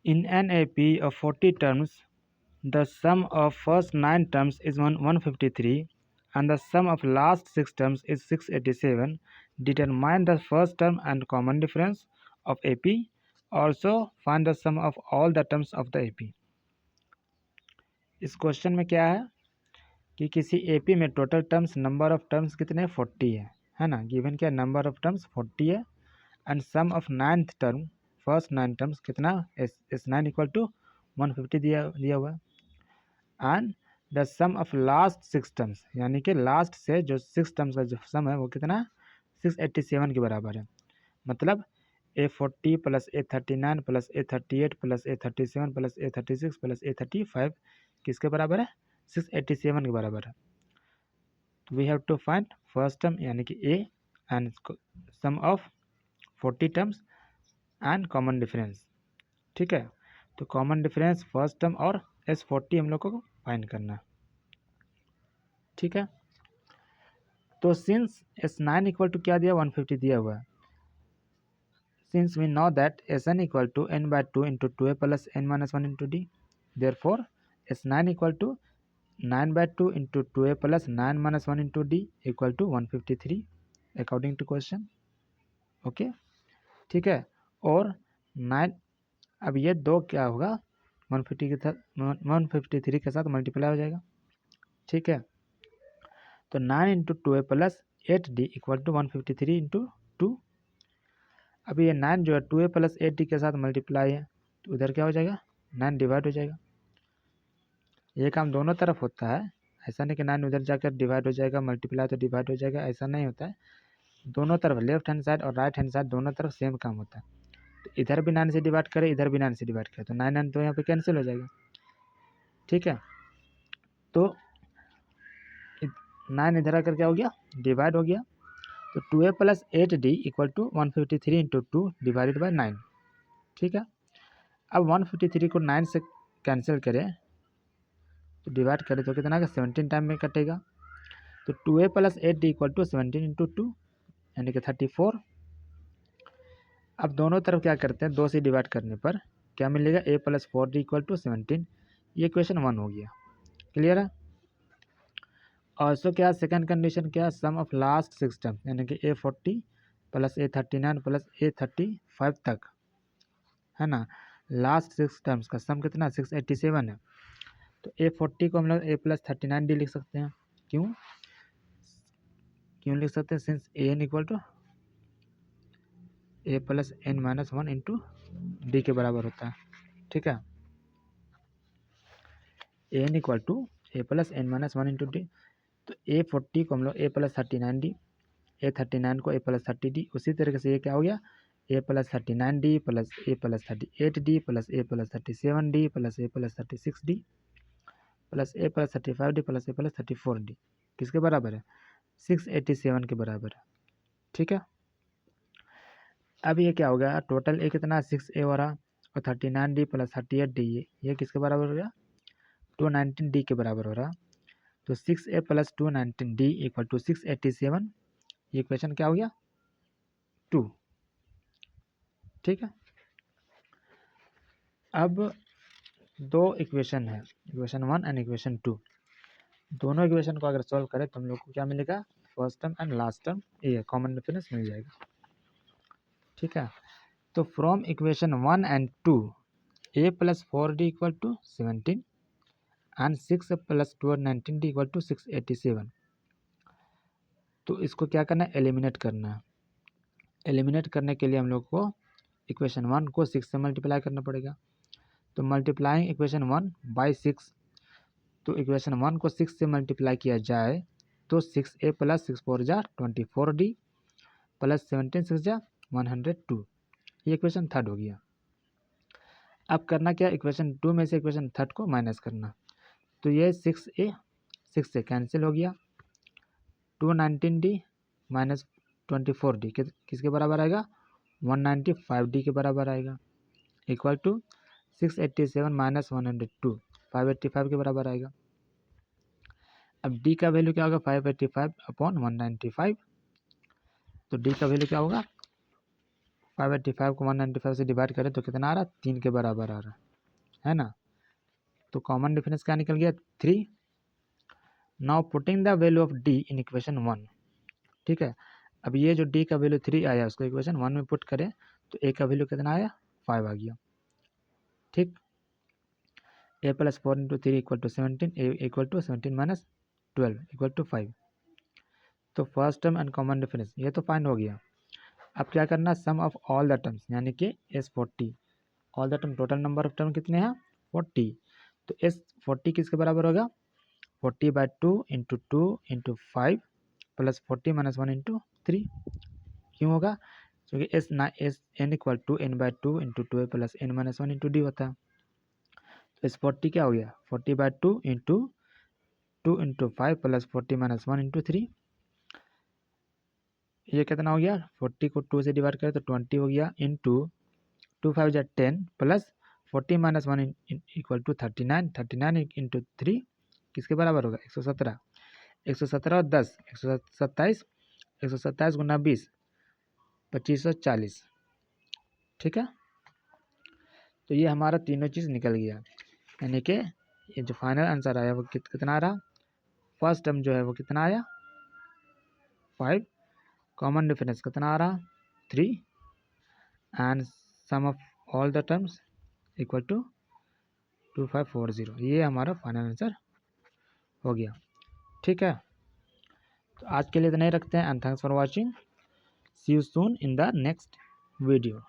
In an AP of 40 terms, the sum of first 9 terms is 153 and the sum of last 6 terms is 687. Determine the first term and common difference of AP. Also find the sum of all the terms of the AP. इस question में क्या है कि किसी AP में total terms number of terms कितने 40 है ना। गिवन क्या नंबर ऑफ टर्म्स 40 है and sum of ninth term first 9 terms कितना S9 इक्वल टू 150 दिया हुआ है and the sum of last 6 terms यानी कि लास्ट से जो 6 टर्म्स का जो सम है वो कितना 687 के बराबर है। मतलब A40 plus A39 plus A38 plus A37 plus A36 plus A35 किसके बराबर है 687 के बराबर है। तो we have to find first term यानी कि A and sum of 40 terms and common difference. ठीक है, तो कॉमन डिफरेंस फर्स्ट टर्म और S40 हम लोग को फाइंड करना। ठीक है, तो सिंस S9 इक्वल टू क्या दिया 150 दिया हुआ है, since we know that Sn equal to n by 2 into 2a plus n minus 1 into d, therefore S9 equal to 9 by 2 into 2a plus 9 minus 1 into d equal to 153 according to question. Okay, ठीक है, और 9 अब ये दो क्या होगा 150 के साथ 153 के साथ मल्टीप्लाई हो जाएगा। ठीक है, तो 9 into 2a plus 8d equal to 153 into 2। अब ये 9 जो है 2a प्लस 8d के साथ मल्टीप्लाई है तो उधर क्या हो जाएगा 9 डिवाइड हो जाएगा। ये काम दोनों तरफ होता है, ऐसा नहीं कि 9 उधर जाकर डिवाइड हो जाएगा मल्टीप्लाई तो डिवाइड हो जाएगा, ऐसा नहीं होता है। दोनों तरफ लेफ्ट हैंड साइड और राइट हैंड साइड दोनों तरफ सेम काम होता है। तो इधर भी 9 से डिवाइड करें इधर भी 9 से डिवाइड करें तो 9 तो यहाँ पे कैंसिल हो जाएगा। ठीक है, तो 9 इधर आकर क्या हो गया डिवाइड हो गया, तो 2a plus 8d equal to 153 into 2 divided by 9। ठीक है, अब 153 को 9 से कैंसिल करें तो डिवाइड करें तो कितना का 17 टाइम में कटेगा, तो 2a plus 8d equal to 17 into 2 यानी कि 34। अब दोनों तरफ क्या करते हैं 2 से डिवाइड करने पर क्या मिलेगा a plus 4d equal to 17। ये क्वेश्चन 1 हो गया, क्लियर है। ऑल्सो क्या सेकंड कंडीशन क्या सम ऑफ लास्ट 6 टर्म यानी कि A40 plus A39 plus A35 तक है ना, लास्ट 6 टर्म्स का सम कितना 687 है। तो A40 को हम लोग A प्लस 39D लिख सकते हैं। क्यों क्यों लिख सकते हैं, since an equal to A plus n minus 1 into D के बराबर होता है। ठीक है, an equal to A plus n minus 1 into D, तो A40 को हम लोग A प्लस 39D, A39 को A प्लस 30D, उसी तरीके से ये क्या हो गया A plus 39D plus A plus 38D plus A plus 37D plus A plus 36D plus A plus 35D plus A plus 34D किसके बराबर है 687 के बराबर है। ठीक है, अब ये क्या हो गया टोटल A कितना 6A हो रहा और 39D प्लस 38D ये किसके बराबर हो गया 219D के बराबर हो रहा, तो 6A plus 219D equal to 687। ये क्वेश्चन क्या हो गया 2। ठीक है, अब दो इक्वेशन है इक्वेशन 1 एंड इक्वेशन 2, दोनों इक्वेशन को अगर सॉल्व करें तो हम लोग को क्या मिलेगा first term and last term ये कॉमन डिफरेंस मिल जाएगा। ठीक है, तो from equation 1 and 2 A plus 4D equal to 17 and 6 plus 219D equal to 687। तो इसको क्या करना है एलिमिनेट करना है। एलिमिनेट करने के लिए हम लोग को इक्वेशन 1 को 6 से मल्टीप्लाई करना पड़ेगा, तो मल्टीप्लाइंग इक्वेशन 1 बाई 6, तो इक्वेशन 1 को 6 से मल्टीप्लाई किया जाए तो 6A प्लस 6 4 जा 24D प्लस 17 6 जा 102, ये इक्वेशन थर्ड हो गया। अब करना क्या इक्वेशन 2 में से इक्वेशन थर्ड को माइनस करना, तो ये 6A 6 से कैंसिल हो गया, 219D माइनस 24D किसके बराबर आएगा 195D के बराबर आएगा इक्वल टू 687 माइनस 102 585 के बराबर आएगा। अब D का वैल्यू क्या होगा 585 अपॉन 195, तो D का वैल्यू क्या होगा 585 को 195 से डिवाइड करें तो कितना आ रहा है, 3 के बराबर आ रहा है ना। तो कॉमन डिफरेंस क्या निकल गया, 3। Now putting the value of D in equation 1, ठीक है। अब ये जो डी का वैल्यू 3 आया उसको इक्वेशन 1 में पुट करें तो ए का वैल्यू कितना आया, 5 आ गया, ठीक। A plus 4 into 3 equal to 17, a equal to 17 minus 12 equal to 5। तो first term and common difference ये तो फाइंड हो गया। अब क्या करना, sum of all the terms यानी कि S 40, all the term, total number of term कितने हैं, 40। तो एस 40 किसके बराबर होगा, 40/2 into 2 into 5 plus 40 minus 1 into 3। क्यों होगा, क्योंकि S N equal to n/2 into 2 plus n minus 1 into D होता है। तो एस 40 क्या हो गया, 40/2 into 2 into 5 plus 40 minus 1 into 3। ये कितना हो गया, 40 को 2 से डिवाइड करें तो 20 हो गया, इंटू 2 5 जा 10 plus 40 minus 1 equal to 39, 39 into 3 किसके बराबर होगा, 117। 117 और 10 127, 127 गुना 20 2540, ठीक है। तो ये हमारा तीनों चीज़ निकल गया, यानी कि ये जो फाइनल आंसर आया वो कितना आ रहा, फर्स्ट टर्म जो है वो कितना आया 5, कॉमन डिफरेंस कितना आ रहा 3 and sum of all the terms equal to 2540। ये हमारा फाइनल आंसर हो गया, ठीक है। तो आज के लिए इतना ही रखते हैं and thanks for watching, see you soon in the next video.